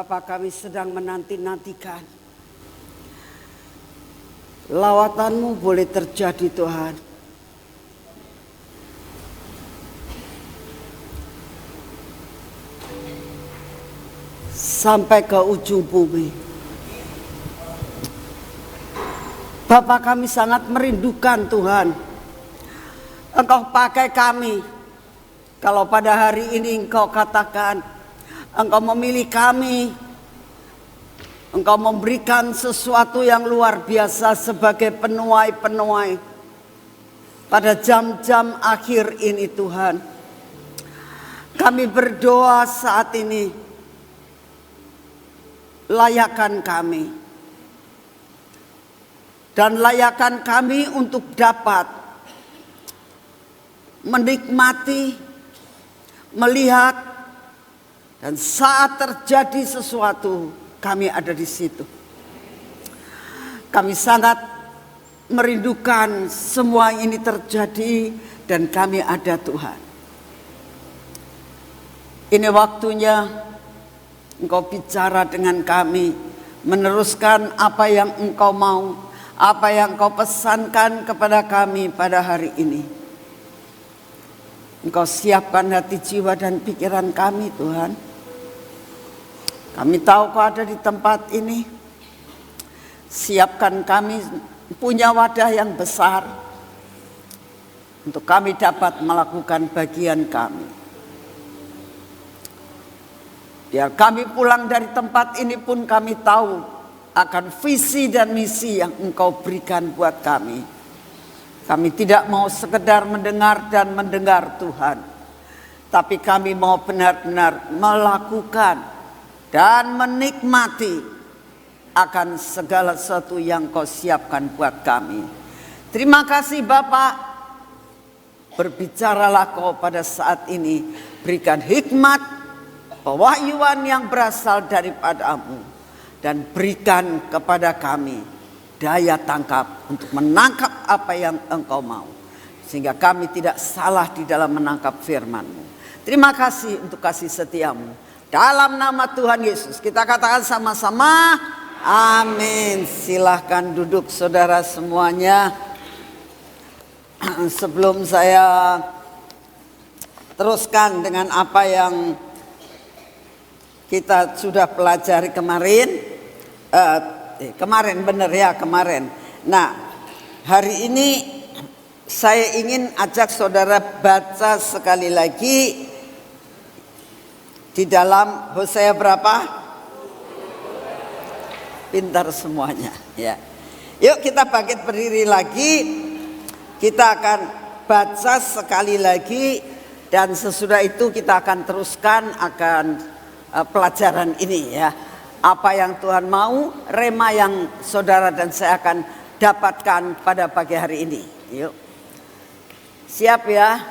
Bapa, kami sedang menanti-nantikan lawatan-Mu boleh terjadi Tuhan. Sampai ke ujung bumi. Bapa, kami sangat merindukan Tuhan. Engkau pakai kami. Kalau pada hari ini Engkau katakan, Engkau memilih kami, Engkau memberikan sesuatu yang luar biasa sebagai penuai-penuai pada jam-jam akhir ini Tuhan. Kami berdoa saat ini, layakan kami. Dan layakan kami untuk dapat menikmati, melihat, dan saat terjadi sesuatu kami ada di situ. Kami sangat merindukan semua ini terjadi dan kami ada Tuhan. Ini waktunya Engkau bicara dengan kami, meneruskan apa yang Engkau mau, apa yang Engkau pesankan kepada kami pada hari ini. Engkau siapkan hati, jiwa, dan pikiran kami Tuhan. Kami tahu Kau ada di tempat ini. Siapkan kami punya wadah yang besar untuk kami dapat melakukan bagian kami. Biar kami pulang dari tempat ini pun kami tahu akan visi dan misi yang Engkau berikan buat kami. Kami tidak mau sekedar mendengar dan mendengar Tuhan, tapi kami mau benar-benar melakukan dan menikmati akan segala sesuatu yang Kau siapkan buat kami. Terima kasih Bapa. Berbicaralah Kau pada saat ini. Berikan hikmat, pewahyuan yang berasal daripada-Mu, dan berikan kepada kami daya tangkap untuk menangkap apa yang Engkau mau, sehingga kami tidak salah di dalam menangkap firman-Mu. Terima kasih untuk kasih setia-Mu. Dalam nama Tuhan Yesus kita katakan sama-sama, amin. Silahkan duduk saudara semuanya. Sebelum saya teruskan dengan apa yang kita sudah pelajari kemarin, kemarin. Nah, hari ini saya ingin ajak saudara baca sekali lagi di dalam Hosea berapa? Pintar semuanya, ya. Yuk kita bangkit berdiri lagi. Kita akan baca sekali lagi dan sesudah itu kita akan teruskan akan pelajaran ini, ya. Apa yang Tuhan mau, rema yang saudara dan saya akan dapatkan pada pagi hari ini. Yuk. Siap ya?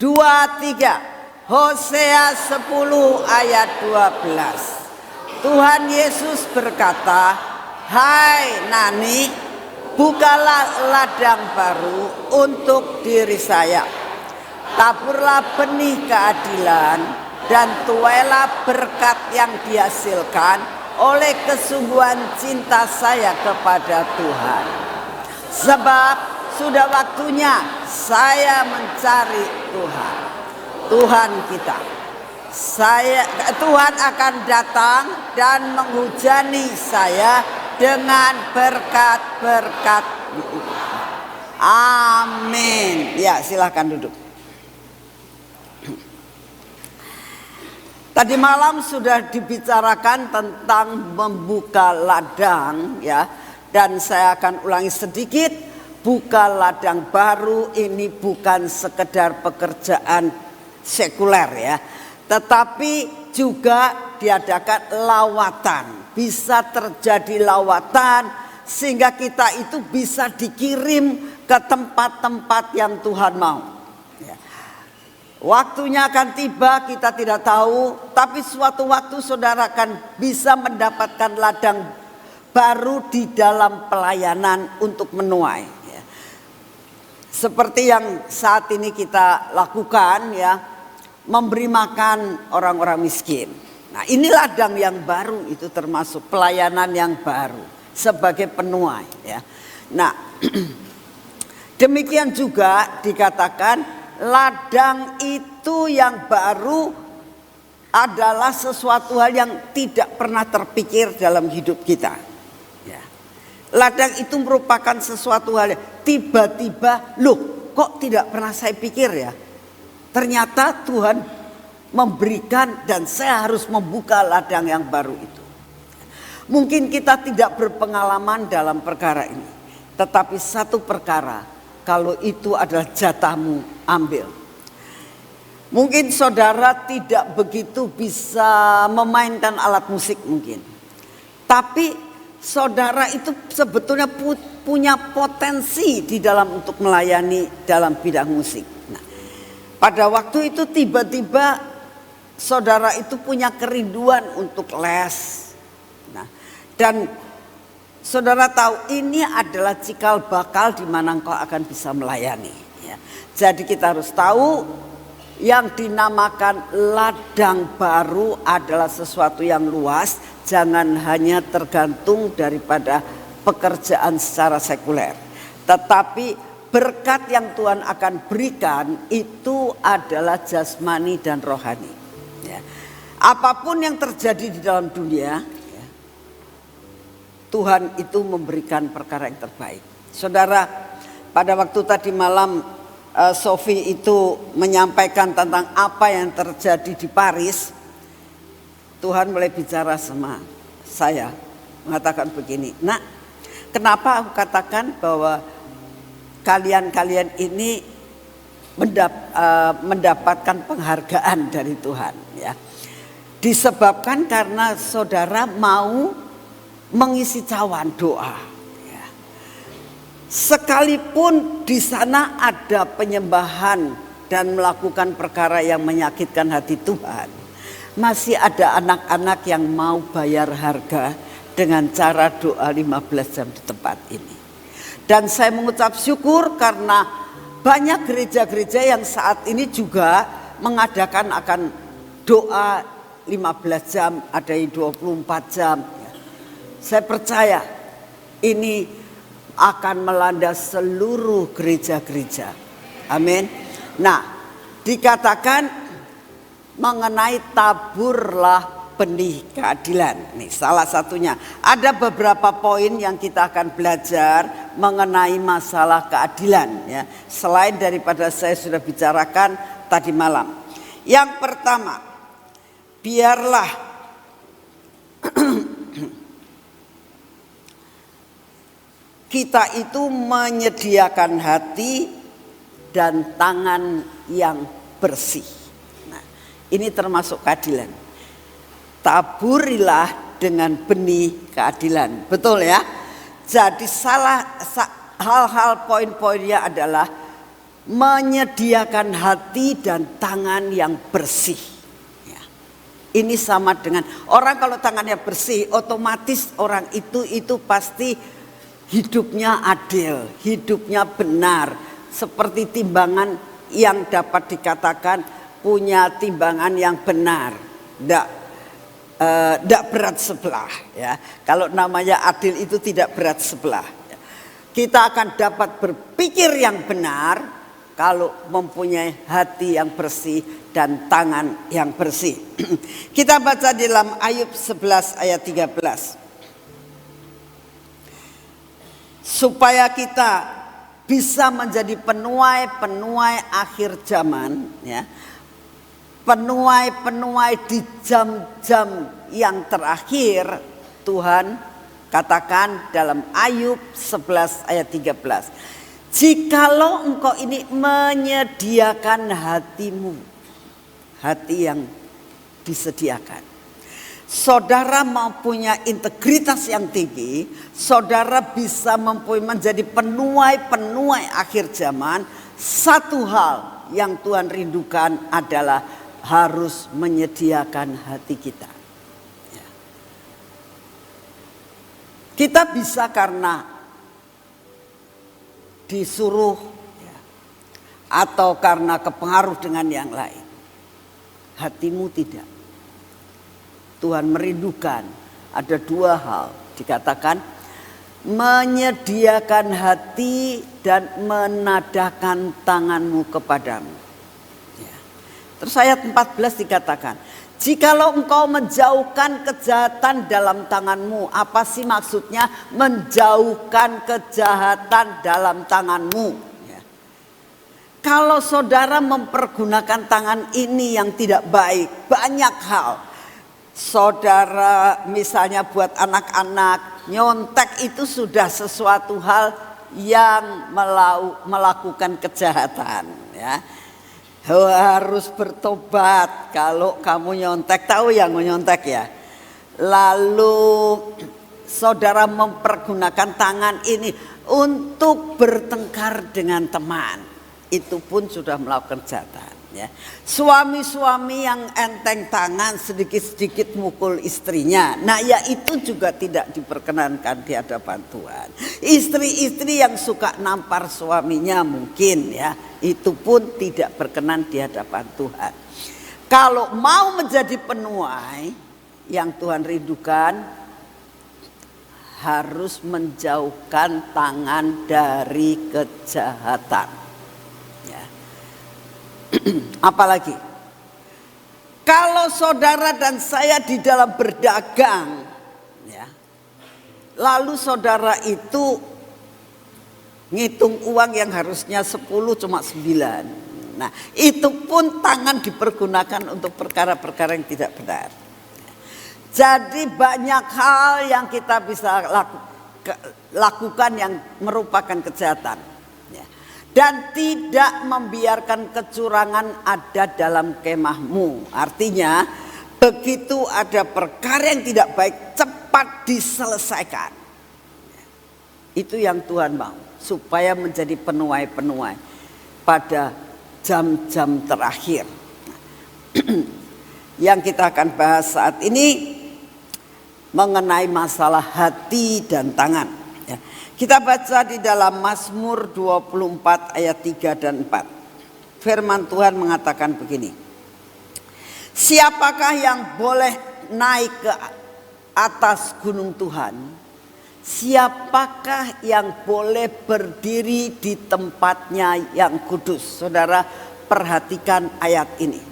2, 3. Hosea 10 ayat 12. Tuhan Yesus berkata, "Hai Nani, bukalah ladang baru untuk diri saya. Taburlah benih keadilan dan tuailah berkat yang dihasilkan oleh kesungguhan cinta saya kepada Tuhan. Sebab sudah waktunya saya mencari Tuhan." Tuhan kita. Tuhan akan datang dan menghujani saya dengan berkat-berkat. Amin. Ya, silakan duduk. Tadi malam sudah dibicarakan tentang membuka ladang, ya. Dan saya akan ulangi sedikit. Buka ladang baru ini bukan sekedar pekerjaan sekuler, ya. Tetapi juga diadakan lawatan. Bisa terjadi lawatan sehingga kita itu bisa dikirim ke tempat-tempat yang Tuhan mau. Waktunya akan tiba, kita tidak tahu, tapi suatu waktu saudara akan bisa mendapatkan ladang baru di dalam pelayanan untuk menuai. Seperti yang saat ini kita lakukan, ya, memberi makan orang-orang miskin. Nah, ini ladang yang baru, itu termasuk pelayanan yang baru sebagai penuai ya. Nah, demikian juga dikatakan ladang itu yang baru adalah sesuatu hal yang tidak pernah terpikir dalam hidup kita. Ya. Ladang itu merupakan sesuatu hal yang tiba-tiba, loh kok tidak pernah saya pikir ya. Ternyata Tuhan memberikan dan saya harus membuka ladang yang baru itu. Mungkin kita tidak berpengalaman dalam perkara ini. Tetapi satu perkara, kalau itu adalah jatahmu, ambil. Mungkin saudara tidak begitu bisa memainkan alat musik mungkin. Tapi saudara itu sebetulnya punya potensi di dalam untuk melayani dalam bidang musik. Nah, pada waktu itu tiba-tiba saudara itu punya kerinduan untuk les. Nah, dan saudara tahu ini adalah cikal bakal di mana engkau akan bisa melayani. Ya. Jadi kita harus tahu yang dinamakan ladang baru adalah sesuatu yang luas. Jangan hanya tergantung daripada pekerjaan secara sekuler. Tetapi berkat yang Tuhan akan berikan itu adalah jasmani dan rohani. Ya. Apapun yang terjadi di dalam dunia, ya, Tuhan itu memberikan perkara yang terbaik. Saudara, pada waktu tadi malam Sophie itu menyampaikan tentang apa yang terjadi di Paris. Tuhan mulai bicara sama saya, mengatakan begini, nak, kenapa aku katakan bahwa kalian ini mendapatkan penghargaan dari Tuhan ya. Disebabkan karena saudara mau mengisi cawan doa ya. Sekalipun di sana ada penyembahan dan melakukan perkara yang menyakitkan hati Tuhan, masih ada anak-anak yang mau bayar harga dengan cara doa 15 jam di tempat ini. Dan saya mengucap syukur karena banyak gereja-gereja yang saat ini juga mengadakan akan doa 15 jam, ada yang 24 jam. Saya percaya ini akan melanda seluruh gereja-gereja. Amin. Nah, dikatakan mengenai taburlah benih keadilan. Nih, salah satunya. Ada beberapa poin yang kita akan belajar mengenai masalah keadilan ya. Selain daripada saya sudah bicarakan tadi malam. Yang pertama, biarlah kita itu menyediakan hati dan tangan yang bersih. Nah, ini termasuk keadilan. Taburilah dengan benih keadilan. Betul ya? Jadi hal-hal poin-poinnya adalah menyediakan hati dan tangan yang bersih. Ya. Ini sama dengan orang kalau tangannya bersih, otomatis orang itu pasti hidupnya adil, hidupnya benar. Seperti timbangan yang dapat dikatakan punya timbangan yang benar. Tidak berat sebelah ya. Kalau namanya adil itu tidak berat sebelah. Kita akan dapat berpikir yang benar kalau mempunyai hati yang bersih dan tangan yang bersih. Kita baca di dalam Ayub 11 ayat 13. Supaya kita bisa menjadi penuai akhir zaman ya. Penuai di jam-jam yang terakhir, Tuhan katakan dalam Ayub 11 ayat 13. Jikalau engkau ini menyediakan hatimu, hati yang disediakan. Saudara mempunyai integritas yang tinggi, saudara bisa menjadi penuai akhir zaman. Satu hal yang Tuhan rindukan adalah harus menyediakan hati kita. Ya. Kita bisa karena disuruh ya, atau karena kepengaruh dengan yang lain. Hatimu tidak. Tuhan merindukan ada dua hal. Dikatakan menyediakan hati dan menadahkan tanganmu kepadamu. Ya. Terus ayat 14 dikatakan, jikalau engkau menjauhkan kejahatan dalam tanganmu. Apa sih maksudnya menjauhkan kejahatan dalam tanganmu? Kalau saudara mempergunakan tangan ini yang tidak baik, banyak hal. Saudara misalnya buat anak-anak, nyontek itu sudah sesuatu hal yang melakukan kejahatan. Ya. Harus bertobat kalau kamu nyontek, tahu yang nyontek ya. Lalu saudara mempergunakan tangan ini untuk bertengkar dengan teman. Itu pun sudah melakukan kejahatan ya. Suami-suami yang enteng tangan sedikit-sedikit mukul istrinya, nah ya itu juga tidak diperkenankan di hadapan Tuhan. Istri-istri yang suka nampar suaminya mungkin ya, itu pun tidak berkenan di hadapan Tuhan. Kalau mau menjadi penuai yang Tuhan rindukan, harus menjauhkan tangan dari kejahatan. Apalagi kalau saudara dan saya di dalam berdagang ya, lalu saudara itu ngitung uang yang harusnya 10 cuma 9. Nah itu pun tangan dipergunakan untuk perkara-perkara yang tidak benar. Jadi banyak hal yang kita bisa lakukan yang merupakan kejahatan. Dan tidak membiarkan kecurangan ada dalam kemahmu. Artinya begitu ada perkara yang tidak baik, cepat diselesaikan. Itu yang Tuhan mau, supaya menjadi penuai-penuai pada jam-jam terakhir. Yang kita akan bahas saat ini mengenai masalah hati dan tangan. Kita baca di dalam Mazmur 24 ayat 3 dan 4. Firman Tuhan mengatakan begini. Siapakah yang boleh naik ke atas gunung Tuhan? Siapakah yang boleh berdiri di tempatnya yang kudus? Saudara perhatikan ayat ini.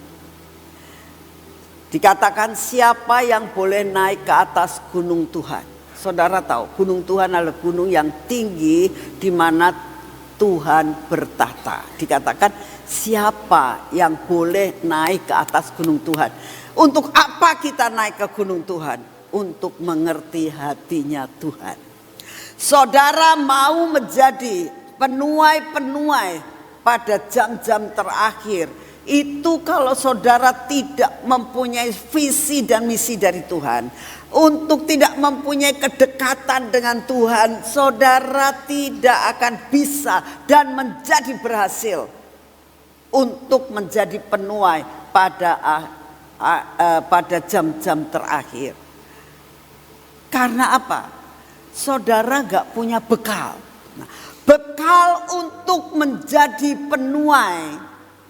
Dikatakan siapa yang boleh naik ke atas gunung Tuhan? Saudara tahu gunung Tuhan adalah gunung yang tinggi di mana Tuhan bertahta. Dikatakan siapa yang boleh naik ke atas gunung Tuhan. Untuk apa kita naik ke gunung Tuhan? Untuk mengerti hatinya Tuhan. Saudara mau menjadi penuai-penuai pada jam-jam terakhir. Itu kalau saudara tidak mempunyai visi dan misi dari Tuhan. Untuk tidak mempunyai kedekatan dengan Tuhan, saudara tidak akan bisa dan menjadi berhasil untuk menjadi penuai pada jam-jam terakhir. Karena apa? Saudara gak punya bekal. Nah, bekal untuk menjadi penuai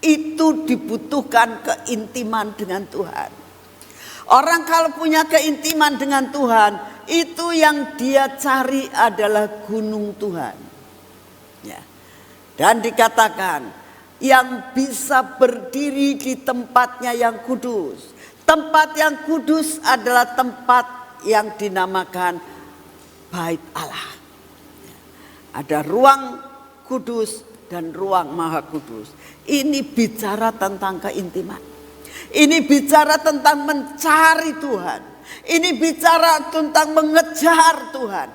itu dibutuhkan keintiman dengan Tuhan. Orang kalau punya keintiman dengan Tuhan, itu yang dia cari adalah gunung Tuhan. Ya. Dan dikatakan yang bisa berdiri di tempatnya yang kudus. Tempat yang kudus adalah tempat yang dinamakan Bait Allah. Ya. Ada ruang kudus dan ruang maha kudus. Ini bicara tentang keintiman. Ini bicara tentang mencari Tuhan. Ini bicara tentang mengejar Tuhan.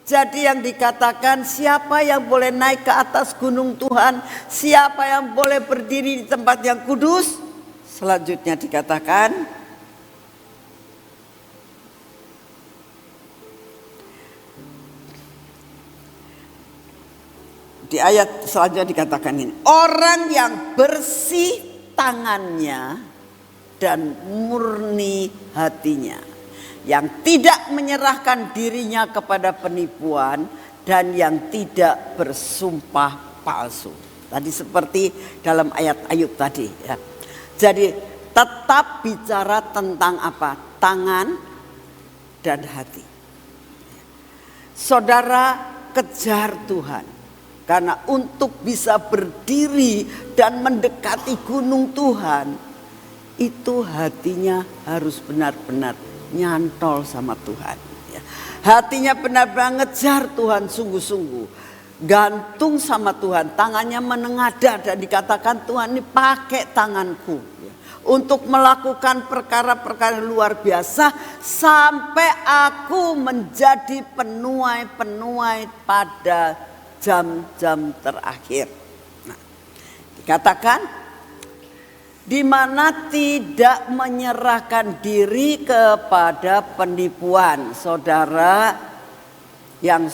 Jadi yang dikatakan siapa yang boleh naik ke atas gunung Tuhan, siapa yang boleh berdiri di tempat yang kudus. Selanjutnya dikatakan di ayat selanjutnya dikatakan ini, orang yang bersih tangannya dan murni hatinya, yang tidak menyerahkan dirinya kepada penipuan dan yang tidak bersumpah palsu. Tadi seperti dalam ayat Ayub tadi ya. Jadi Tetap bicara tentang apa? Tangan dan hati. Saudara, kejar Tuhan. Karena untuk bisa berdiri dan mendekati gunung Tuhan, itu hatinya harus benar-benar nyantol sama Tuhan. Hatinya benar-benar ngejar Tuhan sungguh-sungguh. Gantung sama Tuhan, tangannya menengadah dan dikatakan, Tuhan ini pakai tanganku untuk melakukan perkara-perkara luar biasa sampai aku menjadi penuai-penuai pada jam-jam terakhir. Nah, dikatakan di mana tidak menyerahkan diri kepada penipuan, saudara yang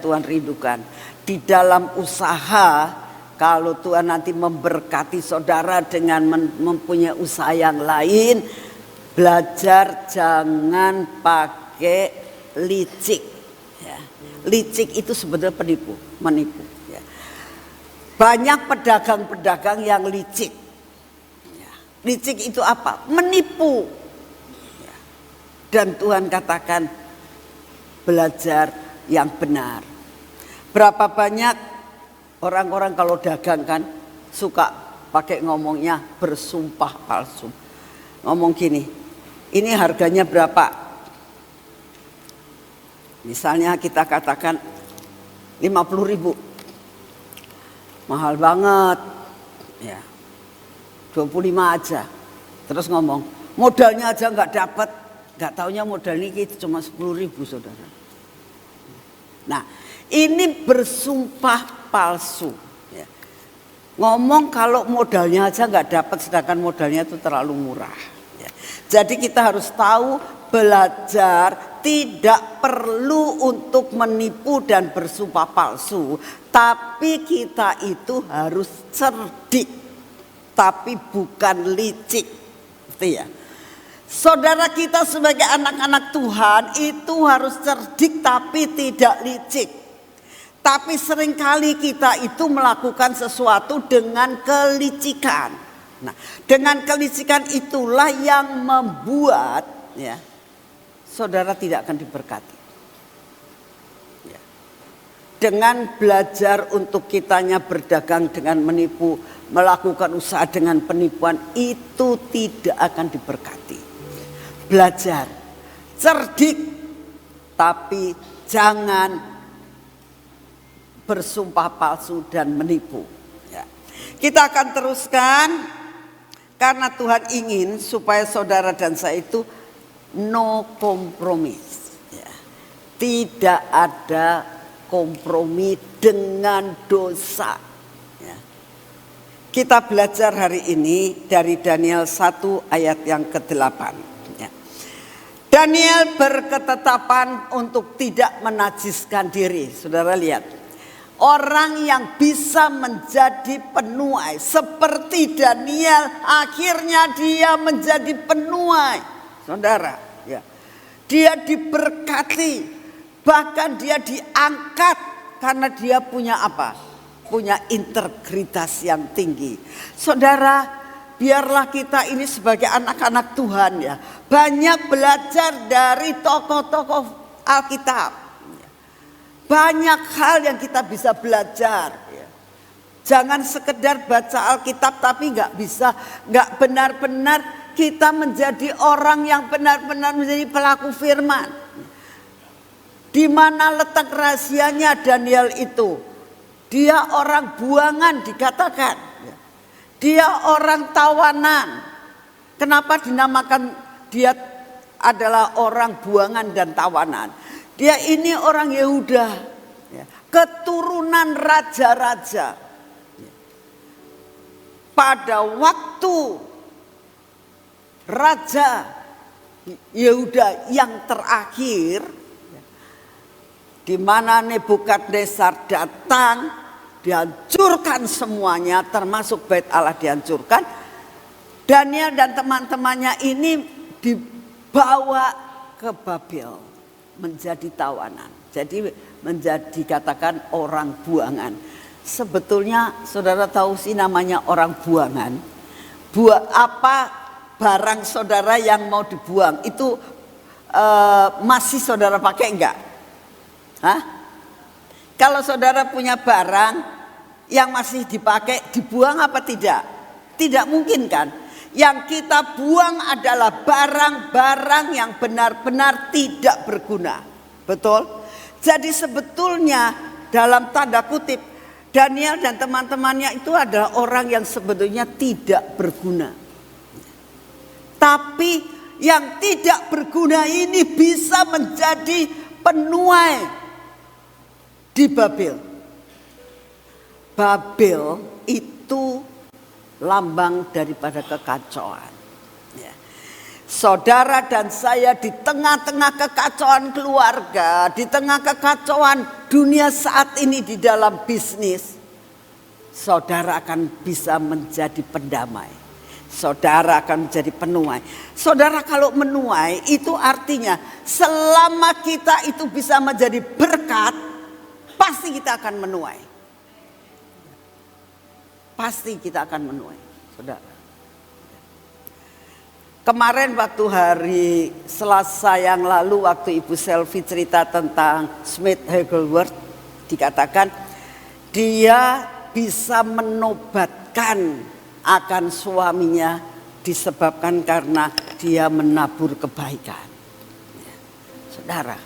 Tuhan rindukan. Di dalam usaha, kalau Tuhan nanti memberkati saudara dengan mempunyai usaha yang lain, belajar jangan pakai licik. Ya. Licik itu sebenarnya menipu. Ya. Banyak pedagang-pedagang yang licik. Ya. Licik itu apa? Menipu. Ya. Dan Tuhan katakan belajar yang benar. Berapa banyak orang-orang kalau dagang kan suka pakai ngomongnya bersumpah palsu. Ngomong gini, ini harganya berapa? Misalnya kita katakan 50.000. Mahal banget. Ya. 25 aja. Terus ngomong, modalnya aja nggak dapat. Nggak taunya modal ini cuma 10.000, saudara. Nah, ini bersumpah palsu. Ya. Ngomong kalau modalnya aja nggak dapat, sedangkan modalnya itu terlalu murah. Ya. Jadi kita harus tahu, belajar tidak perlu untuk menipu dan bersumpah palsu, tapi kita itu harus cerdik, tapi bukan licik. Gitu ya. Saudara kita sebagai anak-anak Tuhan itu harus cerdik tapi tidak licik. Tapi seringkali kita itu melakukan sesuatu dengan kelicikan. Nah, dengan kelicikan itulah yang membuat ya, saudara tidak akan diberkati. Ya. Dengan belajar untuk kitanya berdagang dengan menipu, melakukan usaha dengan penipuan, itu tidak akan diberkati. Belajar, cerdik, tapi jangan bersumpah palsu dan menipu. Ya. Kita akan teruskan karena Tuhan ingin supaya saudara dan saya itu no compromise. Ya. Tidak ada kompromi dengan dosa. Ya. Kita belajar hari ini dari Daniel 1 ayat yang ke-8. Daniel berketetapan untuk tidak menajiskan diri. Saudara lihat, orang yang bisa menjadi penuai seperti Daniel, akhirnya dia menjadi penuai. Saudara, ya. Dia diberkati, bahkan dia diangkat karena dia punya apa? Punya integritas yang tinggi. Saudara, biarlah kita ini sebagai anak-anak Tuhan ya, banyak belajar dari tokoh-tokoh Alkitab. Banyak hal yang kita bisa belajar. Jangan sekedar baca Alkitab tapi nggak benar-benar kita menjadi orang yang benar-benar menjadi pelaku firman. Di mana letak rahasianya Daniel itu? Dia orang buangan dikatakan. Dia orang tawanan. Kenapa dinamakan dia adalah orang buangan dan tawanan? Dia ini orang Yehuda, keturunan raja-raja. Pada waktu raja Yehuda yang terakhir, di mana Nebukadnezar datang, dihancurkan semuanya, termasuk Bait Allah dihancurkan. Daniel dan teman-temannya ini dibawa ke Babel menjadi tawanan. Jadi dikatakan orang buangan. Sebetulnya saudara tahu sih namanya orang buangan. barang saudara yang mau dibuang itu masih saudara pakai enggak? Hah? Kalau saudara punya barang yang masih dipakai, dibuang apa tidak? Tidak mungkin kan? Yang kita buang adalah barang-barang yang benar-benar tidak berguna. Betul? Jadi sebetulnya dalam tanda kutip Daniel dan teman-temannya itu adalah orang yang sebetulnya tidak berguna. Tapi yang tidak berguna ini bisa menjadi penuai di Babel. Babel itu lambang daripada kekacauan. Ya. Saudara dan saya di tengah-tengah kekacauan keluarga, di tengah kekacauan dunia saat ini di dalam bisnis, saudara akan bisa menjadi pendamai. Saudara akan menjadi penuai. Saudara kalau menuai itu artinya selama kita itu bisa menjadi berkat, pasti kita akan menuai. Pasti kita akan menuai, saudara. Kemarin waktu hari Selasa yang lalu waktu Ibu Selvi cerita tentang Smith Wigglesworth, dikatakan dia bisa menobatkan akan suaminya disebabkan karena dia menabur kebaikan. Saudara,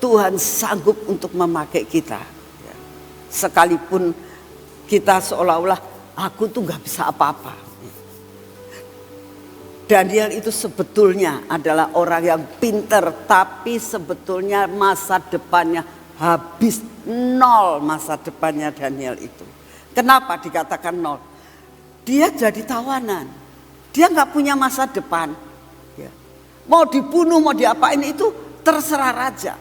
Tuhan sanggup untuk memakai kita. Sekalipun kita seolah-olah aku tuh gak bisa apa-apa. Daniel itu sebetulnya adalah orang yang pinter, tapi sebetulnya masa depannya habis, nol masa depannya Daniel itu. Kenapa dikatakan nol? Dia jadi tawanan, dia gak punya masa depan. Mau dibunuh, mau diapain itu terserah raja.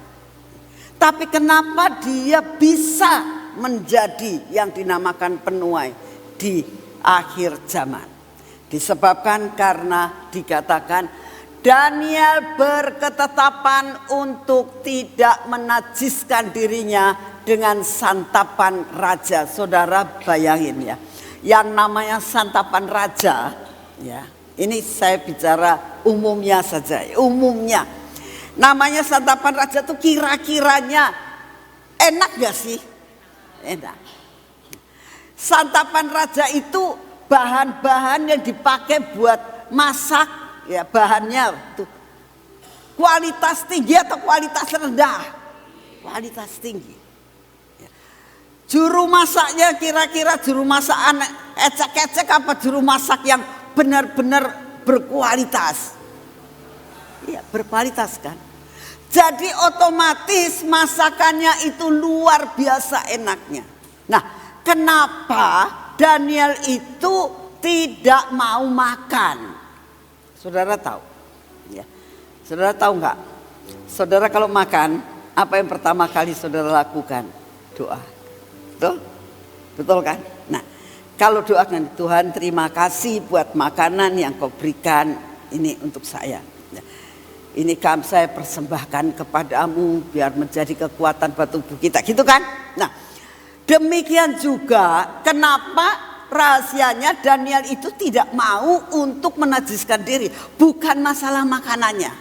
Tapi kenapa dia bisa menjadi yang dinamakan penuai di akhir zaman? Disebabkan karena dikatakan Daniel berketetapan untuk tidak menajiskan dirinya dengan santapan raja. Saudara bayangin ya, yang namanya santapan raja, ya ini saya bicara umumnya saja, umumnya. Namanya santapan raja tuh kira-kiranya enak gak sih? Enak. Santapan raja itu bahan-bahan yang dipakai buat masak, ya bahannya tuh kualitas tinggi atau kualitas rendah? Kualitas tinggi. Juru masaknya kira-kira juru masak ecek-ecek apa juru masak yang benar-benar berkualitas? Iya, berkualitas kan. Jadi otomatis masakannya itu luar biasa enaknya. Nah, kenapa Daniel itu tidak mau makan? Saudara tahu? Ya. Saudara tahu nggak? Saudara kalau makan, apa yang pertama kali saudara lakukan? Doa. Betul? Betul kan? Nah, kalau doakan Tuhan terima kasih buat makanan yang kau berikan ini untuk saya. Ini kami saya persembahkan kepadamu biar menjadi kekuatan buat tubuh kita, gitu kan? Nah, demikian juga kenapa rahasianya Daniel itu tidak mau untuk menajiskan diri. Bukan masalah makanannya.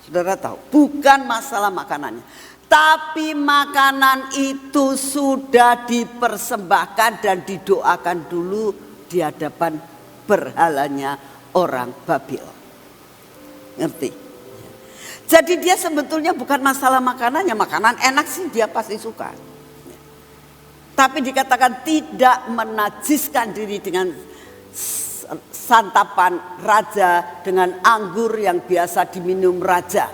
Saudara tahu, bukan masalah makanannya. Tapi makanan itu sudah dipersembahkan dan didoakan dulu di hadapan berhalanya orang Babel. Ngerti? Jadi dia sebetulnya bukan masalah makanannya. Makanan enak sih dia pasti suka. Tapi dikatakan tidak menajiskan diri dengan santapan raja, dengan anggur yang biasa diminum raja.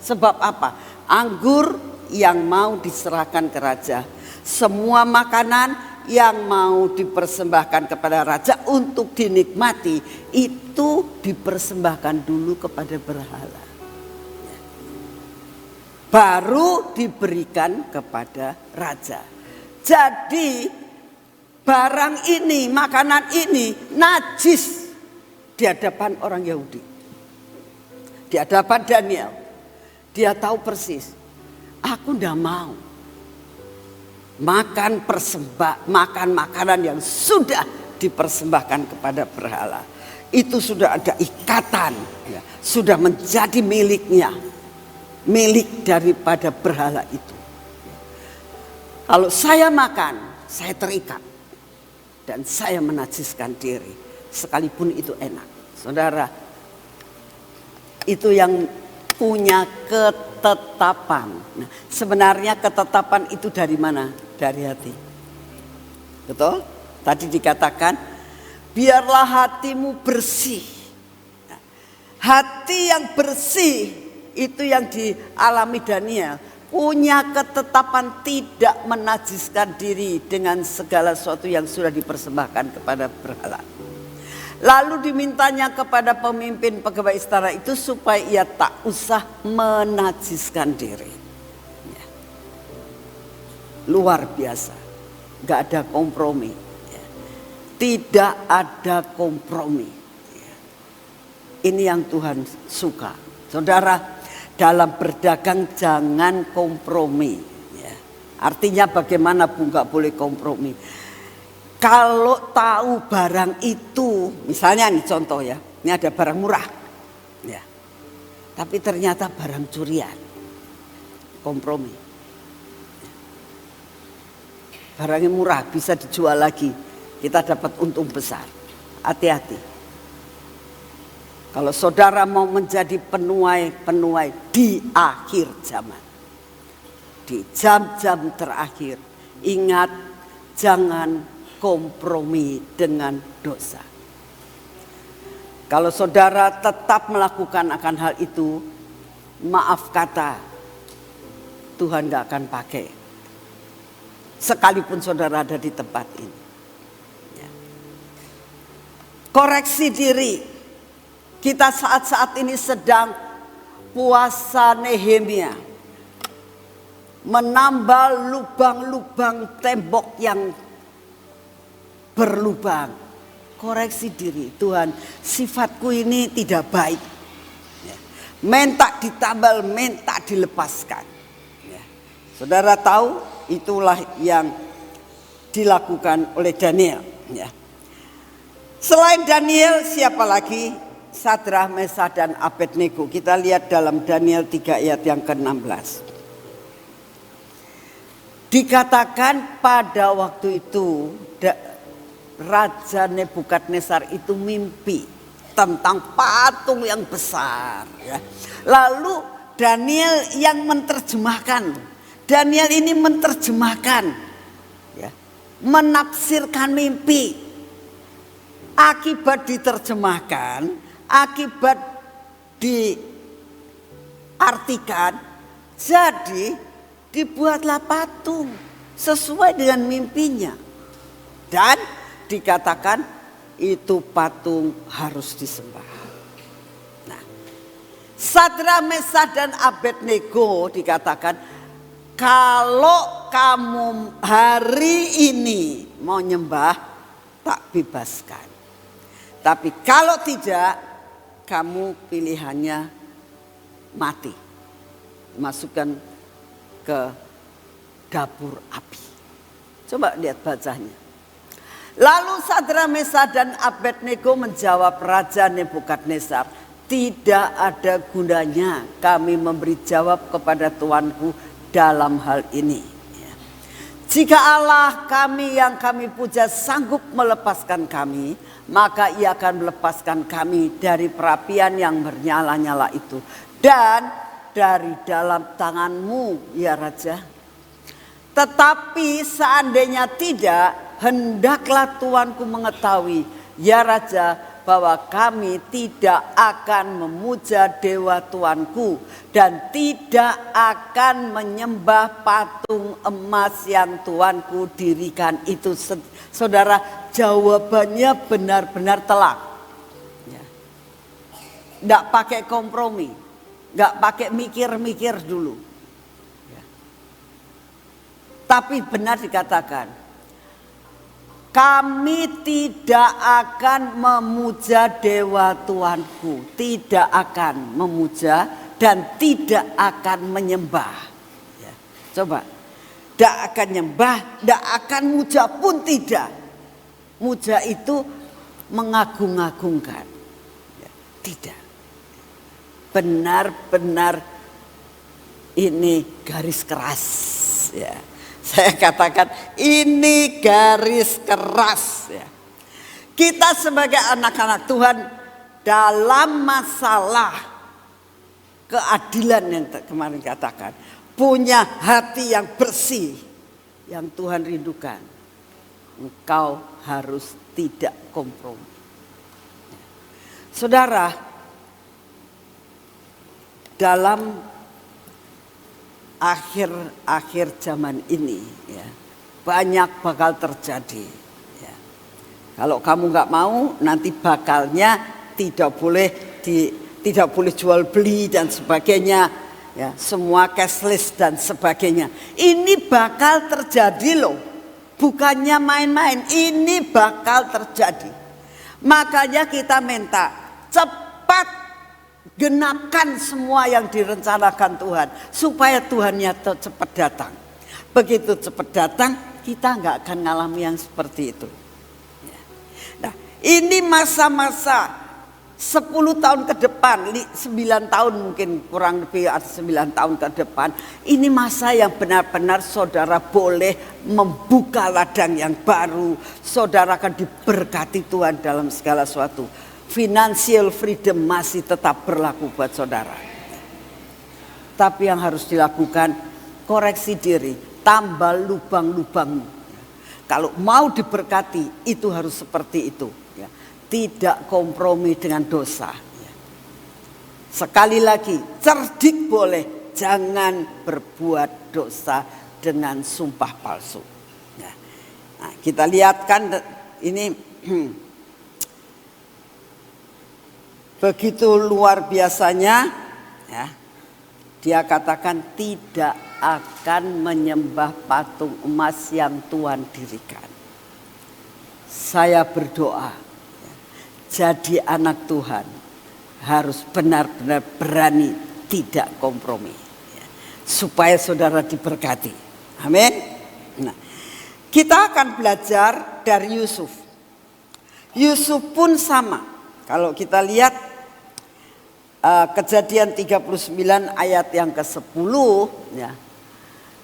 Sebab apa? Anggur yang mau diserahkan ke raja. Semua makanan yang mau dipersembahkan kepada raja untuk dinikmati itu dipersembahkan dulu kepada berhala. Baru diberikan kepada raja. Jadi barang ini, makanan ini najis di hadapan orang Yahudi. Di hadapan Daniel. Dia tahu persis. Aku tidak mau makan makan makanan yang sudah dipersembahkan kepada berhala. Itu sudah ada ikatan, ya, sudah menjadi miliknya, milik daripada berhala itu. Kalau saya makan, saya terikat dan saya menajiskan diri, sekalipun itu enak. Saudara, itu yang punya ketetapan. Nah, sebenarnya ketetapan itu dari mana? Dari hati. Betul? Tadi dikatakan, biarlah hatimu bersih. Nah, hati yang bersih itu yang dialami Daniel. Punya ketetapan tidak menajiskan diri dengan segala sesuatu yang sudah dipersembahkan kepada berhala. Lalu dimintanya kepada pemimpin pegawai istana itu supaya ia tak usah menajiskan diri. Ya. Luar biasa, gak ada kompromi. Ya. Tidak ada kompromi. Ya. Ini yang Tuhan suka. Saudara, dalam berdagang jangan kompromi. Ya. Artinya bagaimana Bu gak boleh kompromi? Kalau tahu barang itu, misalnya nih contoh ya, ini ada barang murah, ya, tapi ternyata barang curian, kompromi. Barangnya murah bisa dijual lagi, kita dapat untung besar. Hati-hati. Kalau saudara mau menjadi penuai di akhir zaman, di jam-jam terakhir, ingat jangan kompromi dengan dosa. Kalau saudara tetap melakukan akan hal itu, maaf kata, Tuhan gak akan pakai. Sekalipun saudara ada di tempat ini. Ya. Koreksi diri. Kita saat-saat ini sedang puasa Nehemia. Menambal lubang-lubang tembok yang berlubang. Koreksi diri. Tuhan, sifatku ini tidak baik. Ya. Minta ditambal, minta dilepaskan. Ya. Saudara tahu itulah yang dilakukan oleh Daniel. Ya. Selain Daniel siapa lagi? Sadrah, Mesah dan Abednego. Kita lihat dalam Daniel 3 ayat yang ke-16. Dikatakan pada waktu itu Raja Nebukadnezar itu mimpi tentang patung yang besar. Ya. Lalu Daniel yang menerjemahkan. Daniel ini menerjemahkan, ya, menafsirkan mimpi. Akibat diterjemahkan, akibat diartikan, jadi dibuatlah patung sesuai dengan mimpinya. Dan dikatakan itu patung harus disembah. Nah, Sadrah, Mesah dan Abednego dikatakan, kalau kamu hari ini mau nyembah, tak bebaskan. Tapi kalau tidak, kamu pilihannya mati. Masukkan ke dapur api. Coba lihat bacanya. Lalu Sadrah, Mesah dan Abednego menjawab Raja Nebukadnezar, tidak ada gunanya kami memberi jawab kepada tuanku dalam hal ini. Jika Allah kami yang kami puja sanggup melepaskan kami, maka ia akan melepaskan kami dari perapian yang bernyala-nyala itu. Dan dari dalam tanganmu ya Raja. Tetapi seandainya tidak, hendaklah tuanku mengetahui ya Raja, bahwa kami tidak akan memuja dewa tuanku dan tidak akan menyembah patung emas yang tuanku dirikan itu. Saudara, jawabannya benar-benar telak. Tidak pakai kompromi, tidak pakai mikir-mikir dulu. Tapi benar dikatakan, kami tidak akan memuja dewa tuanku, tidak akan memuja dan tidak akan menyembah. Ya, coba, tidak akan nyembah, tidak akan muja pun tidak. Muja itu mengagung-agungkan. Ya, tidak. Benar-benar ini garis keras. Ya. Saya katakan ini garis keras. Ya. Kita sebagai anak-anak Tuhan dalam masalah keadilan yang kemarin katakan, punya hati yang bersih yang Tuhan rindukan. Engkau harus tidak kompromi. Saudara, dalam akhir zaman ini ya, banyak bakal terjadi ya. Kalau kamu nggak mau, nanti bakalnya tidak boleh jual beli dan sebagainya ya, semua cashless dan sebagainya. Ini bakal terjadi loh, bukannya main-main, ini bakal terjadi. Makanya kita minta cepat genapkan semua yang direncanakan Tuhan, supaya Tuhannya cepat datang. Begitu cepat datang, kita nggak akan ngalami yang seperti itu. Nah, ini masa-masa 10 tahun ke depan, 9 tahun mungkin, kurang lebih 9 tahun ke depan. Ini masa yang benar-benar saudara boleh membuka ladang yang baru. Saudara akan diberkati Tuhan dalam segala sesuatu. Financial freedom masih tetap berlaku buat saudara. Tapi yang harus dilakukan, koreksi diri, tambah lubang-lubangmu. Kalau mau diberkati, itu harus seperti itu. Tidak kompromi dengan dosa. Sekali lagi, cerdik boleh, jangan berbuat dosa dengan sumpah palsu. Nah, kita lihat kan ini begitu luar biasanya ya. Dia katakan tidak akan menyembah patung emas yang Tuhan dirikan. Saya berdoa ya, jadi anak Tuhan harus benar-benar berani tidak kompromi ya, supaya saudara diberkati. Amin. Nah, kita akan belajar dari Yusuf. Yusuf pun sama. Kalau kita lihat Kejadian 39 ayat yang ke-10 ya,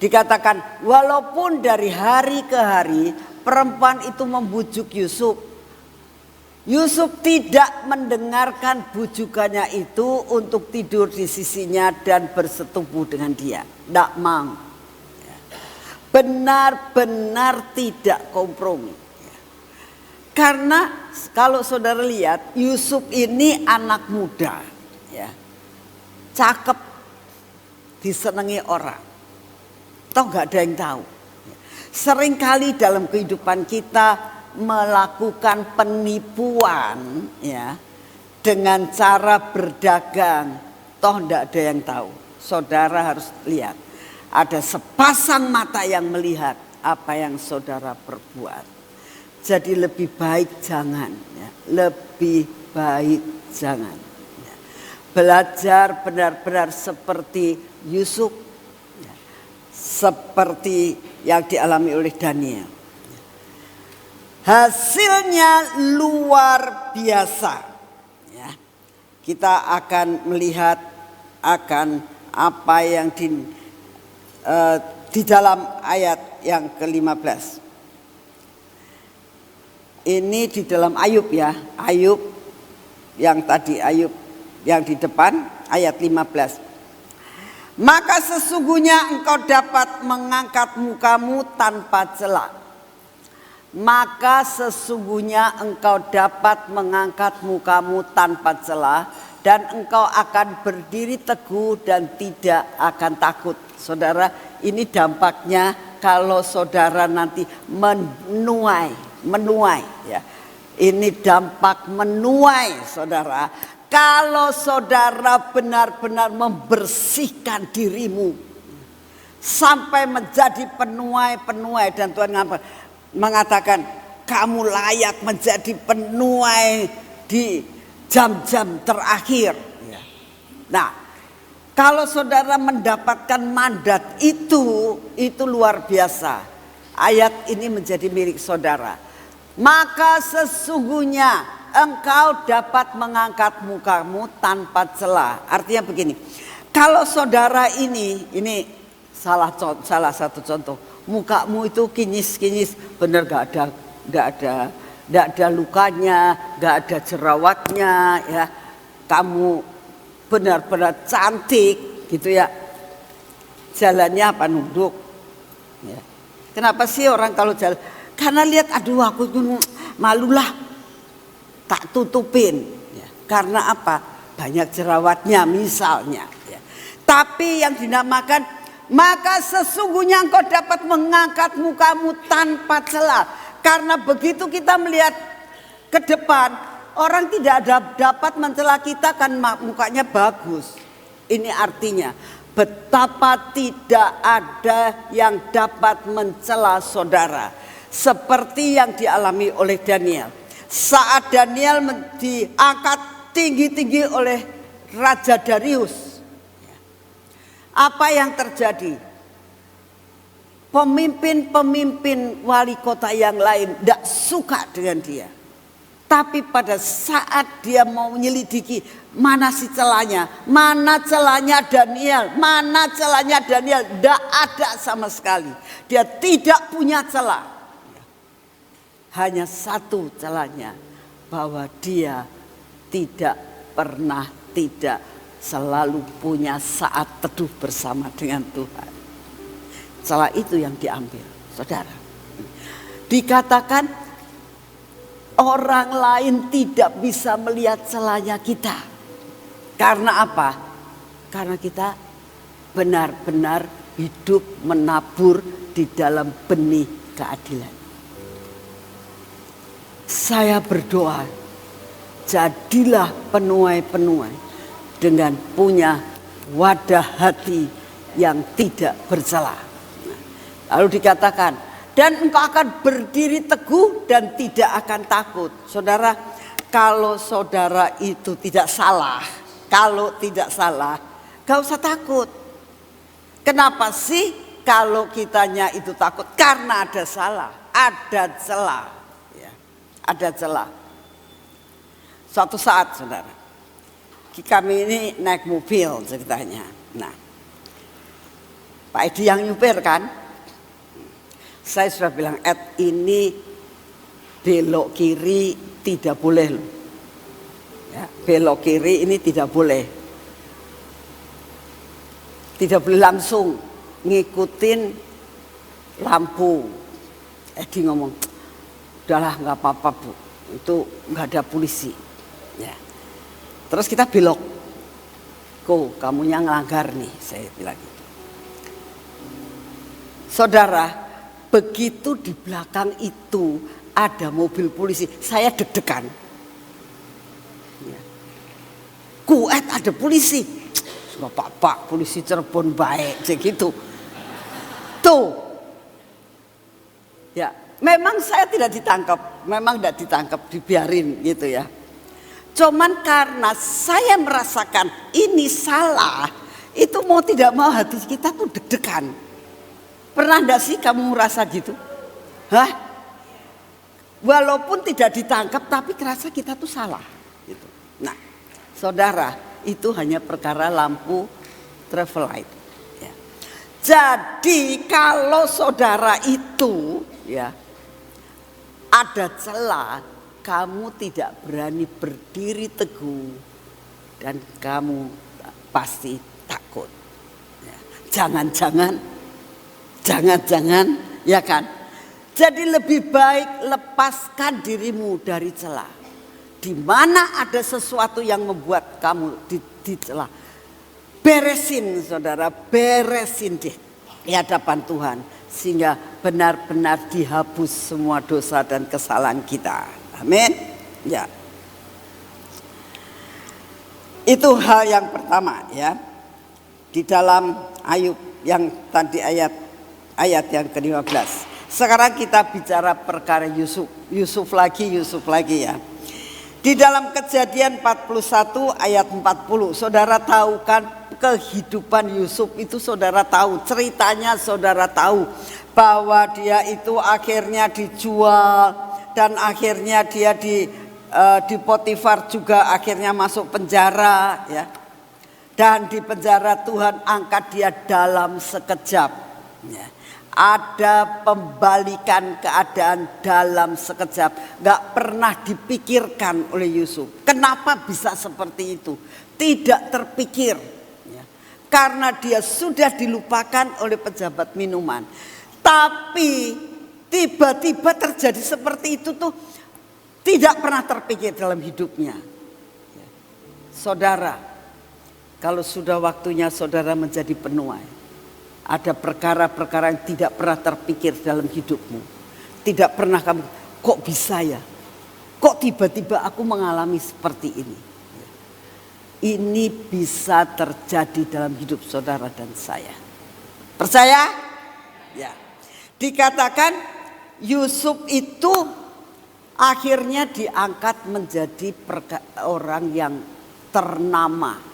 dikatakan walaupun dari hari ke hari perempuan itu membujuk Yusuf, Yusuf tidak mendengarkan bujukannya itu untuk tidur di sisinya dan bersetubuh dengan dia. Tidak mau. Benar-benar tidak kompromi. Karena kalau saudara lihat, Yusuf ini anak muda, ya, cakep, disenangi orang, toh nggak ada yang tahu. Seringkali dalam kehidupan kita melakukan penipuan, ya, dengan cara berdagang, toh nggak ada yang tahu. Saudara harus lihat, ada sepasang mata yang melihat apa yang saudara perbuat. Jadi lebih baik jangan, ya. Lebih baik jangan. Ya. Belajar benar-benar seperti Yusuf, ya. Seperti yang dialami oleh Daniel. Hasilnya luar biasa. Ya. Kita akan melihat akan apa yang di dalam ayat yang ke-15. Ini di dalam Ayub ya, Ayub yang tadi, Ayub yang di depan ayat 15. Maka sesungguhnya engkau dapat mengangkat mukamu tanpa celah. Maka sesungguhnya engkau dapat mengangkat mukamu tanpa celah dan engkau akan berdiri teguh dan tidak akan takut. Saudara, ini dampaknya kalau saudara nanti menuai ya. Ini dampak menuai saudara. Kalau saudara benar-benar membersihkan dirimu sampai menjadi penuai dan Tuhan mengatakan kamu layak menjadi penuai di jam-jam terakhir. Nah, kalau saudara mendapatkan mandat itu luar biasa. Ayat ini menjadi milik saudara. maka sesungguhnya engkau dapat mengangkat mukamu tanpa celah. Artinya begini, kalau saudara ini salah satu contoh, mukamu itu kinyis, benar gak ada lukanya, gak ada jerawatnya, ya, kamu benar-benar cantik, gitu ya. Jalannya apa, nunduk? Ya. Kenapa sih orang kalau jalan? Karena lihat, aduh aku malulah, tak tutupin. Ya. Karena apa? Banyak jerawatnya misalnya. Ya. Tapi yang dinamakan, maka sesungguhnya engkau dapat mengangkat mukamu tanpa celah. Karena begitu kita melihat ke depan, orang tidak dapat mencela kita kan mukanya bagus. Ini artinya betapa tidak ada yang dapat mencela saudara. Seperti yang dialami oleh Daniel. Saat Daniel diangkat tinggi-tinggi oleh Raja Darius. Apa yang terjadi? Pemimpin-pemimpin wali kota yang lain tidak suka dengan dia. Tapi pada saat dia mau menyelidiki, mana sih celahnya? Mana celahnya Daniel? Mana celahnya Daniel? Tidak ada sama sekali. Dia tidak punya celah. Hanya satu celahnya, bahwa dia tidak pernah selalu punya saat teduh bersama dengan Tuhan. Celah itu yang diambil, saudara. Dikatakan orang lain tidak bisa melihat celahnya kita. Karena apa? Karena kita benar-benar hidup menabur di dalam benih keadilan. Saya berdoa, jadilah penuai-penuai dengan punya wadah hati yang tidak bercela. Lalu dikatakan, dan engkau akan berdiri teguh dan tidak akan takut. Saudara, kalau saudara itu tidak salah, gak usah takut. Kenapa sih kalau kitanya itu takut? Karena ada salah, ada celah. Ya, ada celah. Suatu saat, saudara, kami ini naik mobil ceritanya. Nah, Pak Edi yang nyupir kan? Saya sudah bilang, ini belok kiri tidak boleh loh. Ya, belok kiri ini tidak boleh. Tidak boleh langsung ngikutin lampu. Edi ngomong, udahlah nggak apa-apa Bu, itu nggak ada polisi. Ya. Terus kita belok, kamunya ngelanggar nih, saya bilang gitu. Saudara, begitu di belakang itu ada mobil polisi, saya deg-degan. Ya. Kuat ada polisi, nggak apa-apa, polisi Cirebon baik, gitu. Tuh, ya, memang saya tidak ditangkap, dibiarin gitu ya. Cuman karena saya merasakan ini salah, itu mau tidak mau hati kita tuh deg-degan. Pernah enggak sih kamu merasa gitu? Hah? Walaupun tidak ditangkap tapi kerasa kita tuh salah gitu. Nah, saudara, itu hanya perkara lampu travel light ya. Jadi kalau saudara itu ya ada celah, kamu tidak berani berdiri teguh dan kamu pasti takut. Ya. Jangan-jangan ya kan. Jadi lebih baik lepaskan dirimu dari celah. Di mana ada sesuatu yang membuat kamu dicela, beresin saudara, beresin deh di hadapan Tuhan. Sehingga benar-benar dihapus semua dosa dan kesalahan kita. Amin. Ya. Itu hal yang pertama ya. Di dalam Ayub yang tadi ayat yang ke-15. Sekarang kita bicara perkara Yusuf lagi ya. Di dalam Kejadian 41 ayat 40, saudara tahu kan kehidupan Yusuf itu, saudara tahu ceritanya, saudara tahu bahwa dia itu akhirnya dijual dan akhirnya dia di Potifar juga akhirnya masuk penjara ya. Dan di penjara Tuhan angkat dia dalam sekejap ya. Ada pembalikan keadaan dalam sekejap. Gak pernah dipikirkan oleh Yusuf. Kenapa bisa seperti itu? Tidak terpikir ya. Karena dia sudah dilupakan oleh pejabat minuman. Tapi tiba-tiba terjadi seperti itu tuh tidak pernah terpikir dalam hidupnya. Saudara, kalau sudah waktunya saudara menjadi penuai, ada perkara-perkara yang tidak pernah terpikir dalam hidupmu. Tidak pernah kamu, kok bisa ya? Kok tiba-tiba aku mengalami seperti ini? Ini bisa terjadi dalam hidup saudara dan saya. Percaya? Ya. Dikatakan Yusuf itu akhirnya diangkat menjadi orang yang ternama.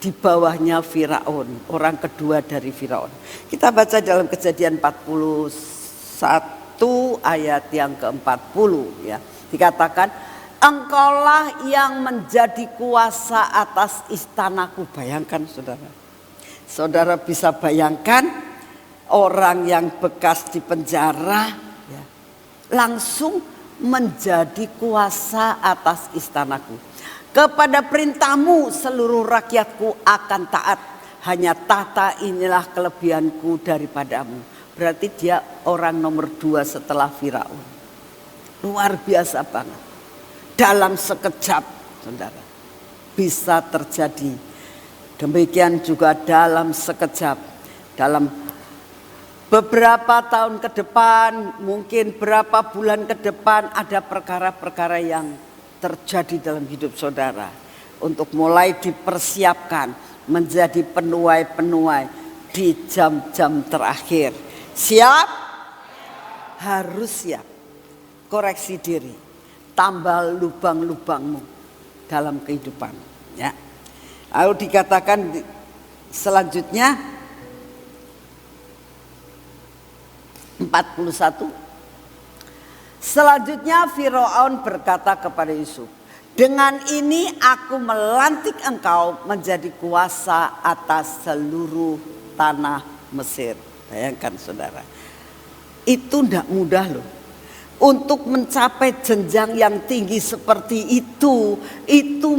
Di bawahnya Firaun, orang kedua dari Firaun. Kita baca dalam Kejadian 41 ayat yang ke-40 ya. Dikatakan, engkaulah yang menjadi kuasa atas istanaku. Bayangkan saudara. Saudara bisa bayangkan orang yang bekas di penjara ya, langsung menjadi kuasa atas istanaku. Kepada perintahmu seluruh rakyatku akan taat. Hanya tahta inilah kelebihanku daripadamu. Berarti dia orang nomor 2 setelah Firaun. Luar biasa banget. Dalam sekejap saudara. Bisa terjadi. Demikian juga dalam sekejap. Dalam beberapa tahun ke depan. Mungkin berapa bulan ke depan. Ada perkara-perkara yang terjadi dalam hidup saudara untuk mulai dipersiapkan menjadi penuai-penuai di jam-jam terakhir. Siap? Harus siap. Koreksi diri, tambal lubang-lubangmu dalam kehidupan. Ya. Lalu dikatakan selanjutnya 41. Selanjutnya Firaun berkata kepada Yusuf, dengan ini aku melantik engkau menjadi kuasa atas seluruh tanah Mesir. Bayangkan saudara, itu tidak mudah loh. Untuk mencapai jenjang yang tinggi seperti itu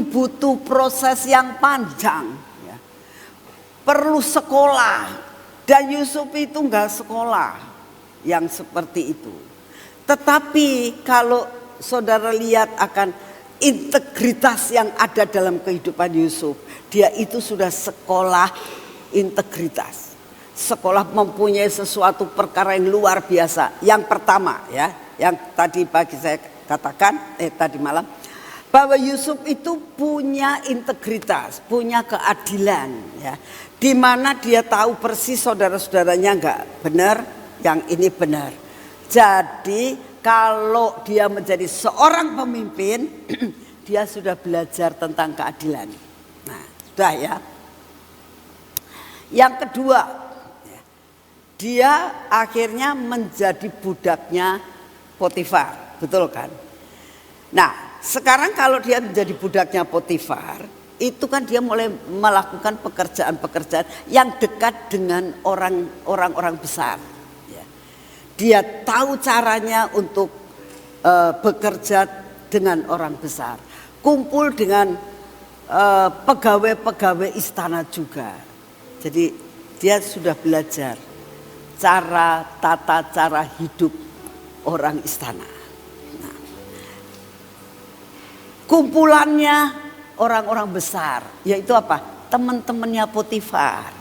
butuh proses yang panjang. Ya. Perlu sekolah, dan Yusuf itu enggak sekolah yang seperti itu. Tetapi kalau saudara lihat akan integritas yang ada dalam kehidupan Yusuf, dia itu sudah sekolah integritas. Sekolah mempunyai sesuatu perkara yang luar biasa. Yang pertama ya, yang tadi pagi saya katakan, tadi malam, bahwa Yusuf itu punya integritas, punya keadilan ya. Di mana dia tahu persis saudara-saudaranya enggak benar, yang ini benar. Jadi kalau dia menjadi seorang pemimpin, dia sudah belajar tentang keadilan. Nah, sudah ya. Yang kedua, dia akhirnya menjadi budaknya Potifar, betul kan? Nah, sekarang kalau dia menjadi budaknya Potifar, itu kan dia mulai melakukan pekerjaan-pekerjaan yang dekat dengan orang-orang besar. Dia tahu caranya untuk bekerja dengan orang besar. Kumpul dengan pegawai-pegawai istana juga. Jadi dia sudah belajar tata cara hidup orang istana. Nah, kumpulannya orang-orang besar, yaitu apa? Teman-temannya Potifar.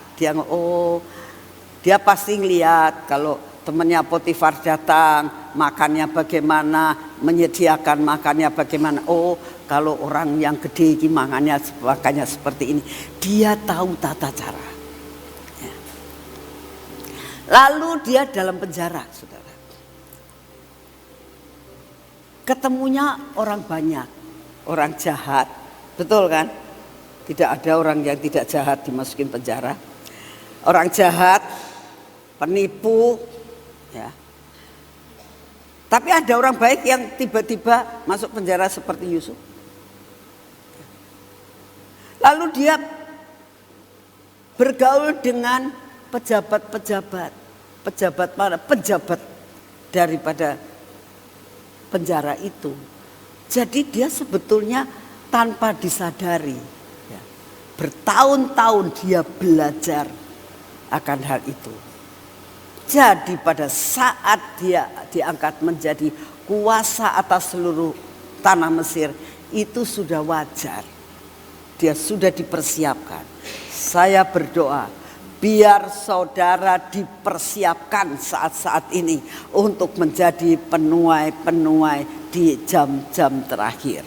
Dia pasti ngelihat kalau temannya Potifar datang, makannya bagaimana, menyediakan makannya bagaimana. Oh, kalau orang yang gede ini makannya seperti ini. Dia tahu tata cara. Ya. Lalu dia dalam penjara, saudara. Ketemunya orang banyak, orang jahat, betul kan? Tidak ada orang yang tidak jahat dimasukin penjara. Orang jahat, penipu, ya. Tapi ada orang baik yang tiba-tiba masuk penjara seperti Yusuf. Lalu dia bergaul dengan pejabat-pejabat. Pejabat mana? Pejabat daripada penjara itu. Jadi dia sebetulnya tanpa disadari, ya, bertahun-tahun dia belajar akan hal itu. Jadi pada saat dia diangkat menjadi kuasa atas seluruh tanah Mesir, itu sudah wajar. Dia sudah dipersiapkan. Saya berdoa, biar saudara dipersiapkan saat-saat ini untuk menjadi penuai-penuai di jam-jam terakhir.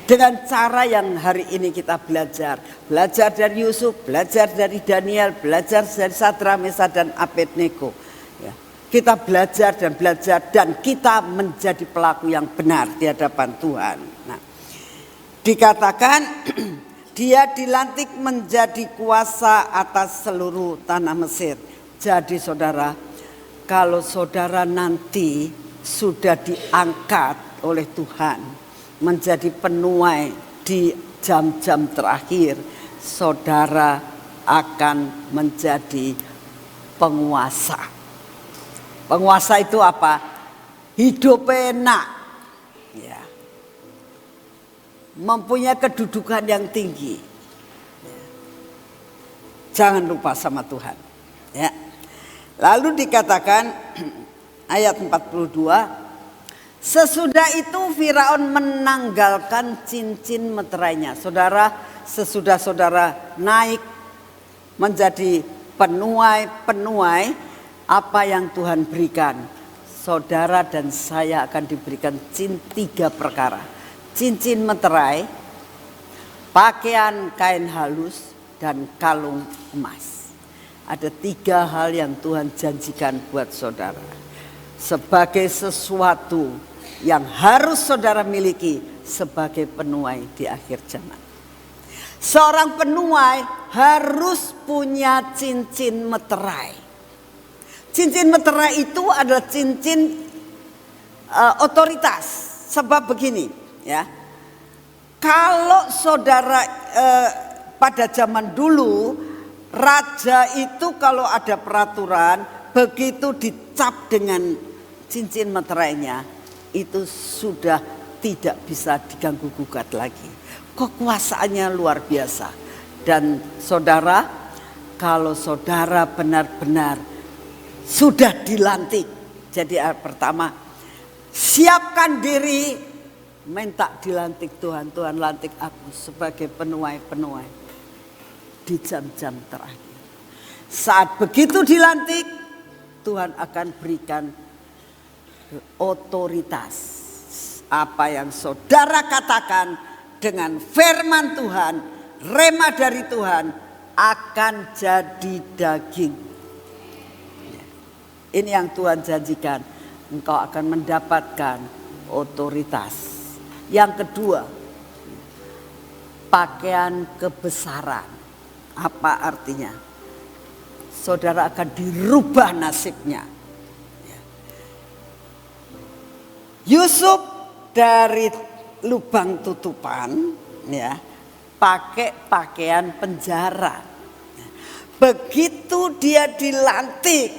Dengan cara yang hari ini kita belajar. Belajar dari Yusuf, belajar dari Daniel, belajar dari Sadrak, Mesak dan Abednego. Ya. Kita belajar dan kita menjadi pelaku yang benar di hadapan Tuhan. Nah, dikatakan dia dilantik menjadi kuasa atas seluruh tanah Mesir. Jadi saudara, kalau saudara nanti sudah diangkat oleh Tuhan menjadi penuai di jam-jam terakhir, saudara akan menjadi penguasa. Penguasa itu apa? Hidup enak, ya. Mempunyai kedudukan yang tinggi. Jangan lupa sama Tuhan, ya. Lalu dikatakan ayat 42, sesudah itu Firaun menanggalkan cincin meterainya. Saudara, sesudah saudara naik menjadi penuai apa yang Tuhan berikan, saudara dan saya akan diberikan 3 perkara. Cincin meterai, pakaian kain halus, dan kalung emas. Ada 3 hal yang Tuhan janjikan buat saudara sebagai sesuatu yang harus saudara miliki sebagai penuai di akhir zaman. Seorang penuai harus punya cincin meterai. Cincin meterai itu adalah cincin otoritas. Sebab begini, ya. Kalau saudara pada zaman dulu, raja itu kalau ada peraturan, begitu dicap dengan cincin meterainya, itu sudah tidak bisa diganggu gugat lagi. Kekuasaannya luar biasa. Dan saudara, kalau saudara benar-benar sudah dilantik, jadi pertama siapkan diri, minta dilantik Tuhan. Tuhan lantik aku sebagai penuai-penuai di jam-jam terakhir. Saat begitu dilantik, Tuhan akan berikan otoritas. Apa yang saudara katakan dengan firman Tuhan, rema dari Tuhan, akan jadi daging. Ini yang Tuhan janjikan. Engkau akan mendapatkan otoritas. Yang kedua, pakaian kebesaran. Apa artinya? Saudara akan dirubah nasibnya. Yusuf dari lubang tutupan, ya, pakai pakaian penjara. Begitu dia dilantik,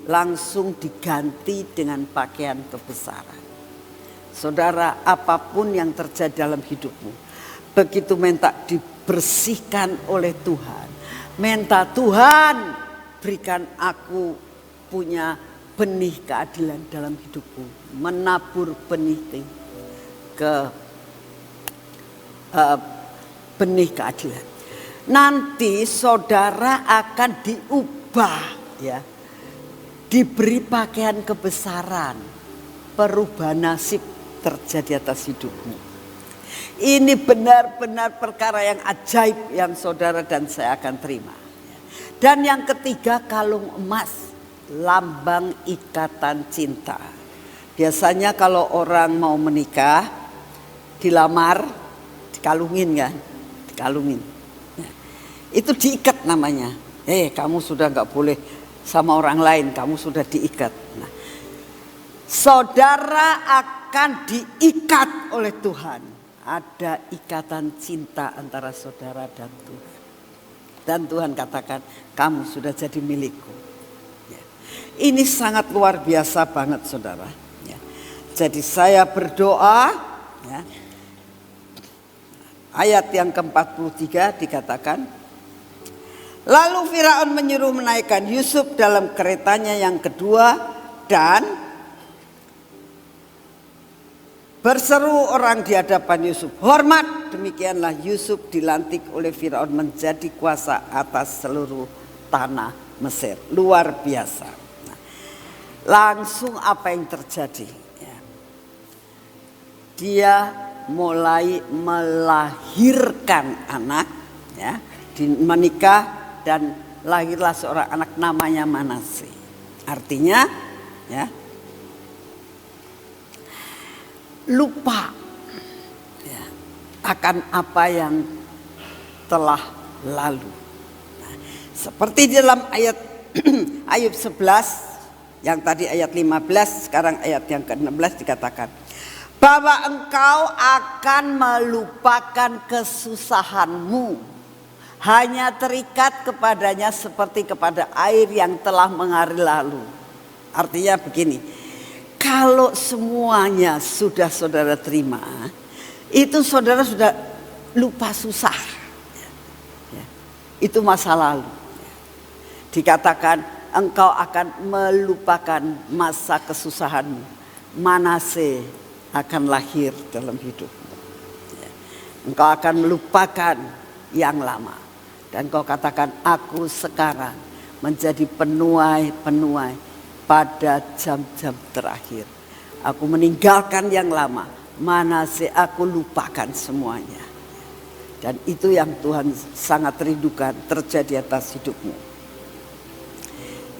langsung diganti dengan pakaian kebesaran. Saudara, apapun yang terjadi dalam hidupmu, begitu minta dibersihkan oleh Tuhan, minta Tuhan berikan aku punya benih keadilan dalam hidupku, menabur benih benih keadilan. Nanti saudara akan diubah, ya, diberi pakaian kebesaran, perubahan nasib terjadi atas hidupmu. Ini benar-benar perkara yang ajaib yang saudara dan saya akan terima. Dan yang ketiga, kalung emas. Lambang ikatan cinta. Biasanya kalau orang mau menikah, dilamar, dikalungin kan, dikalungin. Itu diikat namanya. Kamu sudah nggak boleh sama orang lain, kamu sudah diikat. Nah, Saudara akan diikat oleh Tuhan. Ada ikatan cinta antara saudara dan Tuhan. Dan Tuhan katakan, kamu sudah jadi milikku. Ya. Ini sangat luar biasa banget saudara. Ya. Jadi saya berdoa, ya. Ayat yang ke-43 dikatakan, lalu Firaun menyuruh menaikkan Yusuf dalam keretanya yang kedua dan berseru orang di hadapan Yusuf, hormat. Demikianlah Yusuf dilantik oleh Firaun menjadi kuasa atas seluruh tanah Mesir. Luar biasa. Nah, langsung apa yang terjadi? Ya. Dia mulai melahirkan anak, ya, menikah dan lahirlah seorang anak namanya Manase. Artinya, ya, lupa, ya, akan apa yang telah lalu. Nah, seperti di dalam ayat Ayub 11 yang tadi ayat 15, sekarang ayat yang ke-16 dikatakan bahwa engkau akan melupakan kesusahanmu, hanya terikat kepadanya seperti kepada air yang telah mengalir lalu. Artinya begini, kalau semuanya sudah saudara terima, itu saudara sudah lupa susah. Ya, itu masa lalu. Dikatakan engkau akan melupakan masa kesusahanmu. Manase akan lahir dalam hidupmu. Ya. Engkau akan melupakan yang lama. Dan kau katakan, aku sekarang menjadi penuai pada jam-jam terakhir. Aku meninggalkan yang lama. Manase aku lupakan semuanya. Dan itu yang Tuhan sangat rindukan terjadi atas hidupmu.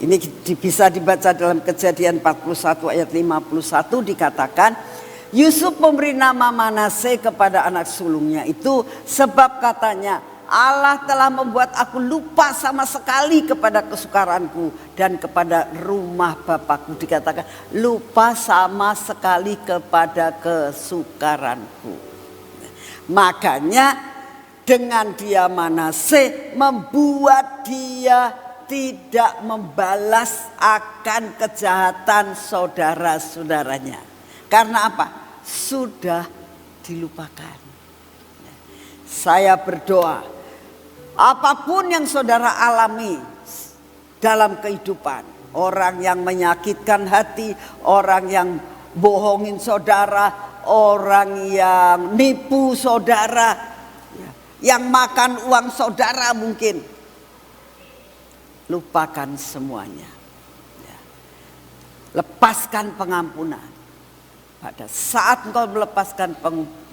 Ini bisa dibaca dalam Kejadian 41 ayat 51 dikatakan, Yusuf memberi nama Manase kepada anak sulungnya itu sebab katanya, Allah telah membuat aku lupa sama sekali kepada kesukaranku dan kepada rumah bapakku. Dikatakan lupa sama sekali kepada kesukaranku. Makanya dengan dia Manase membuat dia tidak membalas akan kejahatan saudara-saudaranya. Karena apa? Sudah dilupakan. Saya berdoa, apapun yang saudara alami dalam kehidupan, orang yang menyakitkan hati, orang yang bohongin saudara, orang yang nipu saudara, yang makan uang saudara mungkin, lupakan semuanya. Lepaskan pengampunan. Pada saat engkau melepaskan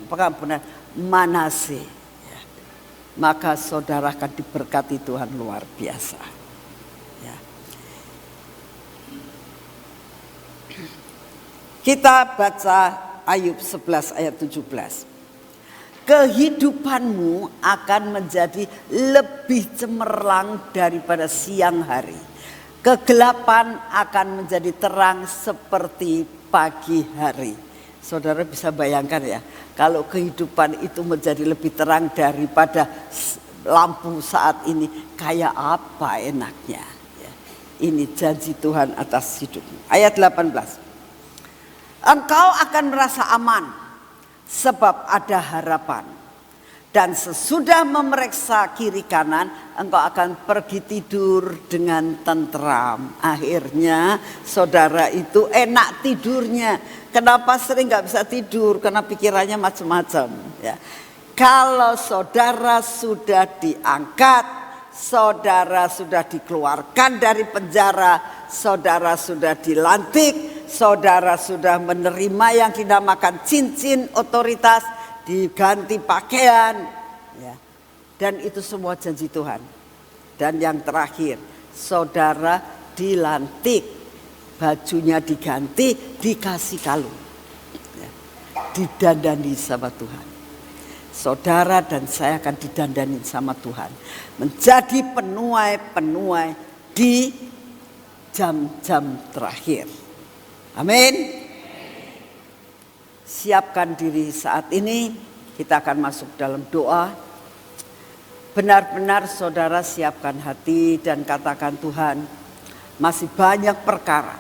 pengampunan Manase, ya, maka saudara akan diberkati Tuhan luar biasa. Ya. Kita baca Ayub 11 ayat 17. Kehidupanmu akan menjadi lebih cemerlang daripada siang hari. Kegelapan akan menjadi terang seperti pagi hari. Saudara bisa bayangkan ya, kalau kehidupan itu menjadi lebih terang daripada lampu saat ini, kayak apa enaknya. Ya. Ini janji Tuhan atas hidupmu. Ayat 18. Engkau akan merasa aman sebab ada harapan. Dan sesudah memeriksa kiri kanan, engkau akan pergi tidur dengan tentram. Akhirnya saudara itu enak tidurnya. Kenapa sering gak bisa tidur? Karena pikirannya macam-macam. Ya. Kalau saudara sudah diangkat, saudara sudah dikeluarkan dari penjara, saudara sudah dilantik, saudara sudah menerima yang dinamakan cincin otoritas, diganti pakaian, ya. Dan itu semua janji Tuhan. Dan yang terakhir, saudara dilantik, bajunya diganti, dikasih kalung, ya. Didandani sama Tuhan. Saudara dan saya akan didandani sama Tuhan, menjadi penuai-penuai di jam-jam terakhir. Amin. siapkan diri saat ini, kita akan masuk dalam doa. Benar-benar saudara siapkan hati dan katakan, Tuhan, masih banyak perkara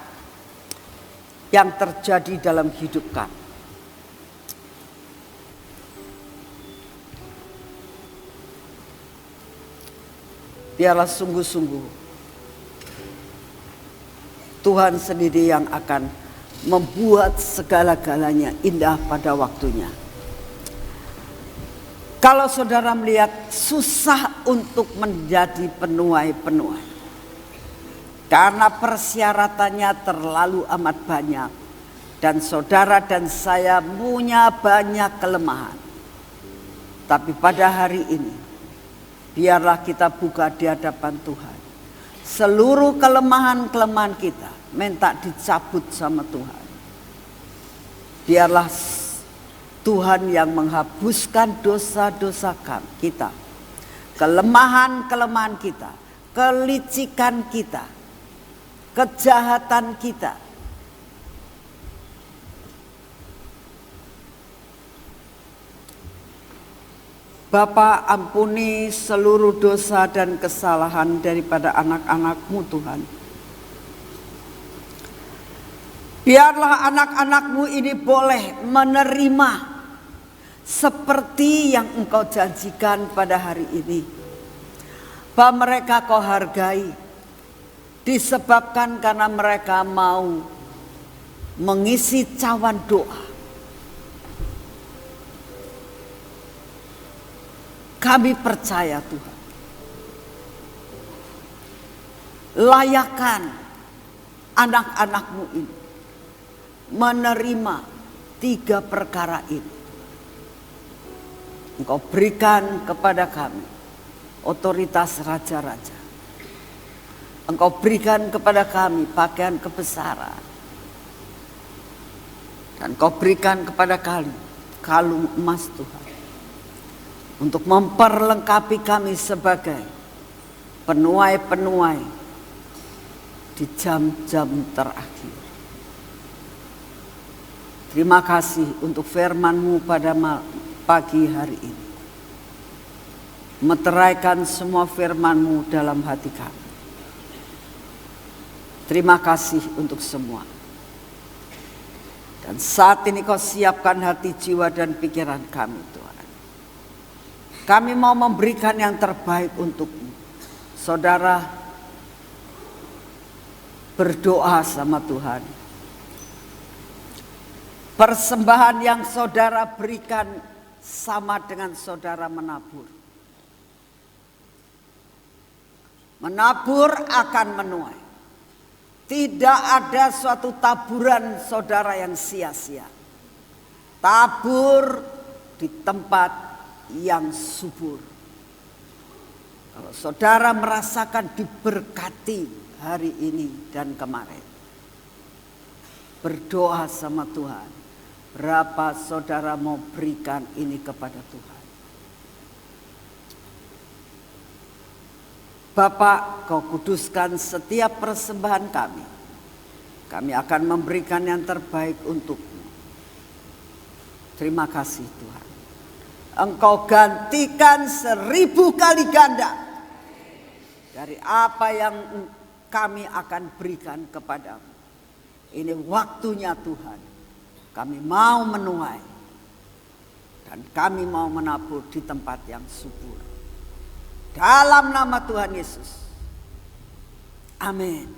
yang terjadi dalam hidup kami. Biarlah sungguh-sungguh Tuhan sendiri yang akan membuat segala-galanya indah pada waktunya. Kalau saudara melihat susah untuk menjadi penuai-penuai, karena persyaratannya terlalu amat banyak, dan saudara dan saya punya banyak kelemahan. Tapi pada hari ini, biarlah kita buka di hadapan Tuhan. Seluruh kelemahan-kelemahan kita minta dicabut sama Tuhan. Biarlah Tuhan yang menghapuskan dosa-dosa kita, kelemahan-kelemahan kita, kelicikan kita, kejahatan kita. Bapa, ampuni seluruh dosa dan kesalahan daripada anak-anak-Mu, Tuhan. Biarlah anak-anak-Mu ini boleh menerima seperti yang Engkau janjikan pada hari ini. Bahwa mereka Kau hargai, disebabkan karena mereka mau mengisi cawan doa. Kami percaya Tuhan, layakan anak-anak-Mu ini menerima 3 perkara ini. Engkau berikan kepada kami otoritas raja-raja. Engkau berikan kepada kami pakaian kebesaran. Dan Engkau berikan kepada kami kalung emas, Tuhan, untuk memperlengkapi kami sebagai penuai-penuai di jam-jam terakhir. Terima kasih untuk firman-Mu pada pagi hari ini. Meteraikan semua firman-Mu dalam hati kami. Terima kasih untuk semua. Dan saat ini Kau siapkan hati, jiwa, dan pikiran kami, Tuhan. Kami mau memberikan yang terbaik untuk-Mu. Saudara berdoa sama Tuhan. Persembahan yang saudara berikan sama dengan saudara menabur. Menabur akan menuai. Tidak ada suatu taburan saudara yang sia-sia. Tabur di tempat yang subur. Kalau saudara merasakan diberkati hari ini dan kemarin, berdoa sama Tuhan. Berapa saudara mau berikan ini kepada Tuhan? Bapa, Kau kuduskan setiap persembahan kami. Kami akan memberikan yang terbaik untuk-Mu. Terima kasih Tuhan. Engkau gantikan 1000 kali ganda dari apa yang kami akan berikan kepadamu. Ini waktunya Tuhan. Kami mau menuai dan kami mau menabur di tempat yang subur. Dalam nama Tuhan Yesus. Amin.